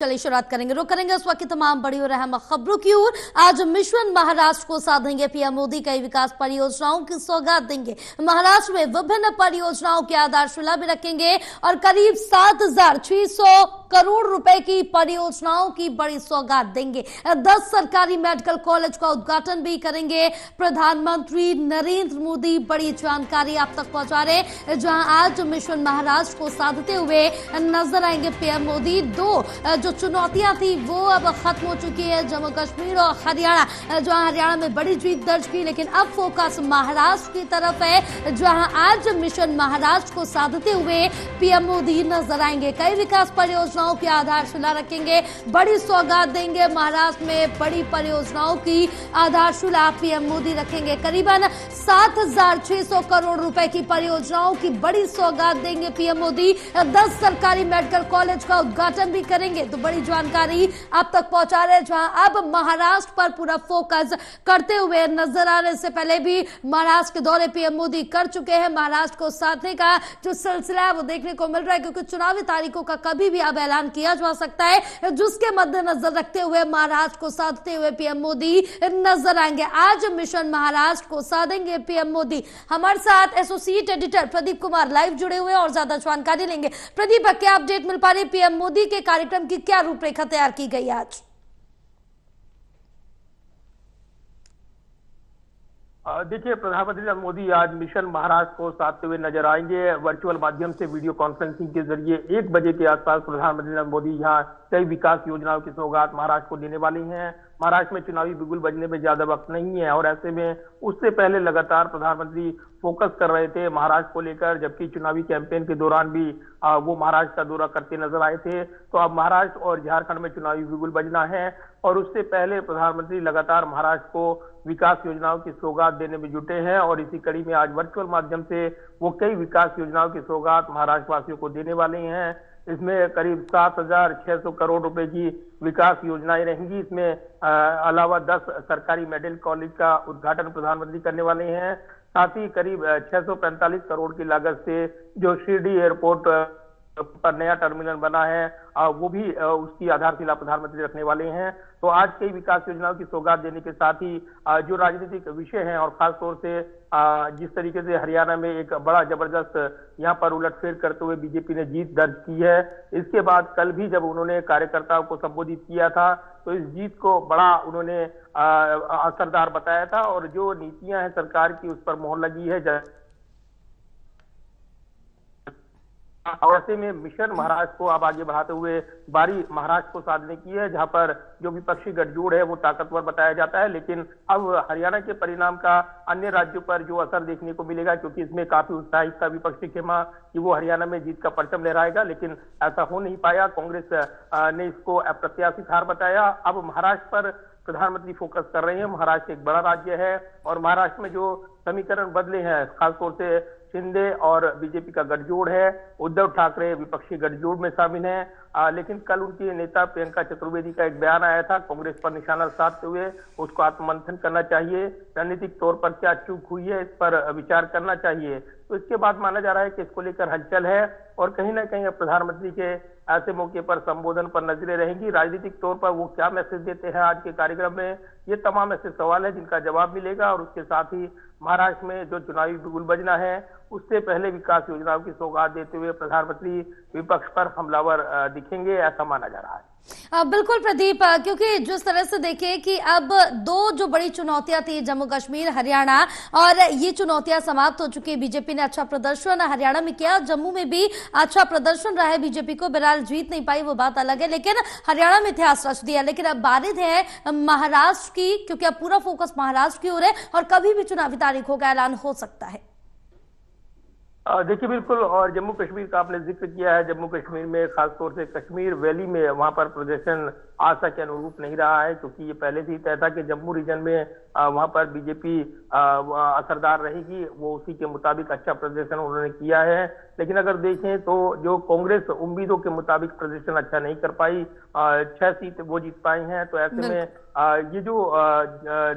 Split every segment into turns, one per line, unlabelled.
चलिए शुरुआत करेंगे, रुक करेंगे उस वक्त की तमाम बड़ी और अहम खबरों की ओर। आज मिशन महाराष्ट्र को साधेंगे पीएम मोदी, कई विकास परियोजनाओं की सौगात देंगे। महाराष्ट्र में विभिन्न परियोजनाओं की आधारशिला भी रखेंगे और करीब 7,600 करोड़ रुपए की परियोजनाओं की बड़ी सौगात देंगे। 10 सरकारी मेडिकल कॉलेज का उद्घाटन भी करेंगे। प्रधानमंत्री नरेंद्र मोदी बड़ी जानकारी आप तक पहुंचा रहे, जहां आज मिशन महाराष्ट्र को साधते हुए नजर आएंगे पीएम मोदी। जो चुनौतियां थी वो अब खत्म हो चुकी है। जम्मू कश्मीर और हरियाणा, जहां हरियाणा में बड़ी जीत दर्ज की, लेकिन अब फोकस महाराष्ट्र की तरफ है, जहां आज मिशन महाराष्ट्र को साधते हुए पीएम मोदी नजर आएंगे। कई विकास परियोजनाओं की आधारशिला रखेंगे, बड़ी सौगात देंगे। महाराष्ट्र में बड़ी परियोजनाओं की आधारशिला पीएम मोदी रखेंगे। करीबन 7,600 करोड़ रुपए की परियोजनाओं की बड़ी सौगात देंगे पीएम मोदी। 10 सरकारी मेडिकल कॉलेज का उद्घाटन भी करेंगे। तो बड़ी जानकारी आप तक पहुंचा रहे हैं, जहां अब महाराष्ट्र पर पूरा फोकस करते हुए नजर आ रहे। इससे पहले भी महाराष्ट्र के दौरे पीएम मोदी कर चुके हैं। महाराष्ट्र को साधने का जो सिलसिला है वो देखने को मिल रहा है, क्योंकि चुनावी तारीखों का कभी भी अब ऐलान किया जा सकता है, जिसके मद्देनजर रखते हुए महाराष्ट्र को साधते हुए पीएम मोदी नजर आएंगे। आज मिशन महाराष्ट्र को साधेंगे पीएम मोदी। हमारे साथ associate editor Pradeep Kumar live जुड़े हुए और ज्यादा जानकारी लेंगे। प्रदीप, क्या अपडेट मिल पा रही है? पीएम मोदी के कार्यक्रम की क्या रूपरेखा तैयार की गई आज?
देखिए, प्रधानमंत्री नरेंद्र मोदी आज मिशन महाराष्ट्र को साधते हुए नजर आएंगे। वर्चुअल माध्यम से वीडियो कॉन्फ्रेंसिंग के जरिए 1 बजे के आसपास प्रधानमंत्री नरेंद्र मोदी यहाँ कई विकास योजनाओं की सौगात महाराष्ट्र को देने वाली हैं। महाराष्ट्र में चुनावी बिगुल बजने में ज्यादा वक्त नहीं है और ऐसे में उससे पहले लगातार प्रधानमंत्री फोकस कर रहे थे महाराष्ट्र को लेकर, जबकि चुनावी कैंपेन के दौरान भी वो महाराष्ट्र का दौरा करते नजर आए थे। तो अब महाराष्ट्र और झारखंड में चुनावी बिगुल बजना है और उससे पहले प्रधानमंत्री लगातार महाराष्ट्र को विकास योजनाओं की सौगात देने में जुटे हैं और इसी कड़ी में आज वर्चुअल माध्यम से वो कई विकास योजनाओं की सौगात महाराष्ट्र वासियों को देने वाले हैं। इसमें करीब 7,600 करोड़ रुपए की विकास योजनाएं रहेंगी। इसमें अलावा 10 सरकारी मेडिकल कॉलेज का उद्घाटन प्रधानमंत्री करने वाले हैं। साथ ही करीब 645 करोड़ की लागत से जो शिरडी एयरपोर्ट पर नया टर्मिनल बना है वो भी उसकी आधारशिला प्रधानमंत्री रखने वाले हैं। तो आज कई विकास योजनाओं की सौगात देने के साथ ही जो राजनीतिक विषय हैं और खासतौर से जिस तरीके से हरियाणा में एक बड़ा जबरदस्त यहाँ पर उलटफेर करते हुए बीजेपी ने जीत दर्ज की है, इसके बाद कल भी जब उन्होंने कार्यकर्ताओं को संबोधित किया था तो इस जीत को बड़ा उन्होंने असरदार बताया था और जो नीतियां हैं सरकार की उस पर मोहर लगी है। और ऐसे में मिशन महाराष्ट्र को अब आगे बढ़ाते हुए बारी महाराष्ट्र को साधने की है, जहां पर जो विपक्षी गठजोड़ है वो ताकतवर बताया जाता है। लेकिन अब हरियाणा के परिणाम का अन्य राज्यों पर जो असर देखने को मिलेगा, क्योंकि इसमें काफी उत्साहित था विपक्षी खेमा कि वो हरियाणा में जीत का परचम लहराएगा, लेकिन ऐसा हो नहीं पाया। कांग्रेस ने इसको अप्रत्याशित हार बताया। अब महाराष्ट्र पर प्रधानमंत्री फोकस कर रहे हैं। महाराष्ट्र एक बड़ा राज्य है और महाराष्ट्र में जो समीकरण बदले हैं, खासतौर से शिंदे और बीजेपी का गठजोड़ है, उद्धव ठाकरे विपक्षी गठजोड़ में शामिल हैं। लेकिन कल उनकी नेता प्रियंका चतुर्वेदी का एक बयान आया था कांग्रेस पर निशाना साधते हुए, उसको आत्ममंथन करना चाहिए, रणनीतिक तौर पर क्या चूक हुई है इस पर विचार करना चाहिए। तो इसके बाद माना जा रहा है कि इसको लेकर हलचल है और कहीं ना कहीं प्रधानमंत्री के ऐसे मौके पर संबोधन पर नजरें रहेंगी। राजनीतिक तौर पर वो क्या मैसेज देते हैं आज के कार्यक्रम में, ये तमाम ऐसे सवाल है जिनका जवाब मिलेगा। और उसके साथ ही महाराष्ट्र में जो चुनावी बिगुल बजना है उससे पहले विकास योजनाओं की सौगात देते हुए प्रधानमंत्री विपक्ष पर हमलावर दिखेंगे, ऐसा माना जा रहा है।
बिल्कुल प्रदीप, क्योंकि जिस तरह से देखिए कि अब 2 जो बड़ी चुनौतियां थी, जम्मू कश्मीर हरियाणा, और ये चुनौतियां समाप्त हो चुकी है। बीजेपी ने अच्छा प्रदर्शन हरियाणा में किया, जम्मू में भी अच्छा प्रदर्शन रहा है बीजेपी को। बहरहाल जीत नहीं पाई वो बात अलग है, लेकिन हरियाणा में इतिहास रच दिया। लेकिन अब बारी है महाराष्ट्र की, क्योंकि अब पूरा फोकस महाराष्ट्र की ओर है और कभी भी चुनावी तारीखों का ऐलान हो सकता है।
देखिए, बिल्कुल। और जम्मू कश्मीर का आपने जिक्र किया है। जम्मू कश्मीर में खासतौर से कश्मीर वैली में वहां पर प्रदर्शन आशा के अनुरूप नहीं रहा है, क्योंकि ये पहले से ही तय था कि जम्मू रीजन में वहां पर बीजेपी असरदार रहेगी। वो उसी के मुताबिक अच्छा प्रदर्शन उन्होंने किया है। लेकिन अगर देखें तो जो कांग्रेस उम्मीदों के मुताबिक प्रदर्शन अच्छा नहीं कर पाई, 6 सीट वो जीत पाई हैं। तो ऐसे में ये जो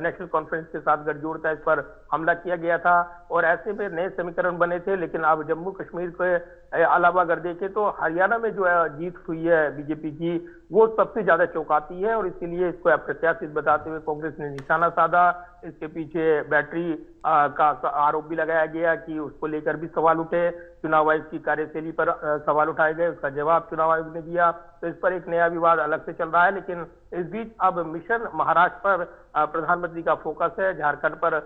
नेशनल कॉन्फ्रेंस के साथ गठजोड़ था, इस पर हमला किया गया था और ऐसे में नए समीकरण बने थे। लेकिन अब जम्मू कश्मीर के अलावा अगर देखें तो हरियाणा में जो जीत हुई है बीजेपी की, वो सबसे ज्यादा चौंकाती है और इसीलिए इसको अप्रत्याशित बताते हुए कांग्रेस ने निशाना साधा। इसके पीछे बैटरी का आरोप भी लगाया गया कि उसको लेकर भी सवाल उठे, चुनाव आयोग की कार्यशैली पर सवाल उठाए गए, उसका जवाब चुनाव आयोग ने दिया। तो इस पर एक नया विवाद अलग से चल रहा है। लेकिन इस बीच अब मिशन महाराष्ट्र पर प्रधानमंत्री का फोकस है, झारखंड पर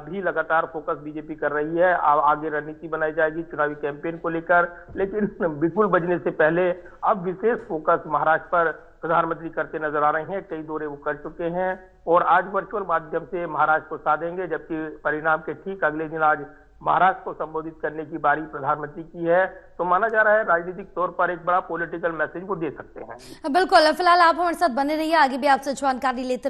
भी लगातार फोकस बीजेपी कर रही है। आगे रणनीति बनाई जाएगी चुनावी कैंपेन को लेकर, लेकिन बिल्कुल बजने से पहले अब विशेष फोकस महाराष्ट्र पर प्रधानमंत्री करते नजर आ रहे हैं। कई दौरे वो कर चुके हैं और आज वर्चुअल माध्यम से महाराष्ट्र को साधेंगे, जबकि परिणाम के ठीक अगले दिन आज महाराष्ट्र को संबोधित करने की बारी प्रधानमंत्री की है। तो माना जा रहा है राजनीतिक तौर पर एक बड़ा पॉलिटिकल मैसेज वो दे सकते हैं।
बिल्कुल, फिलहाल आप हमारे साथ बने रहिए, आगे भी आपसे जानकारी लेते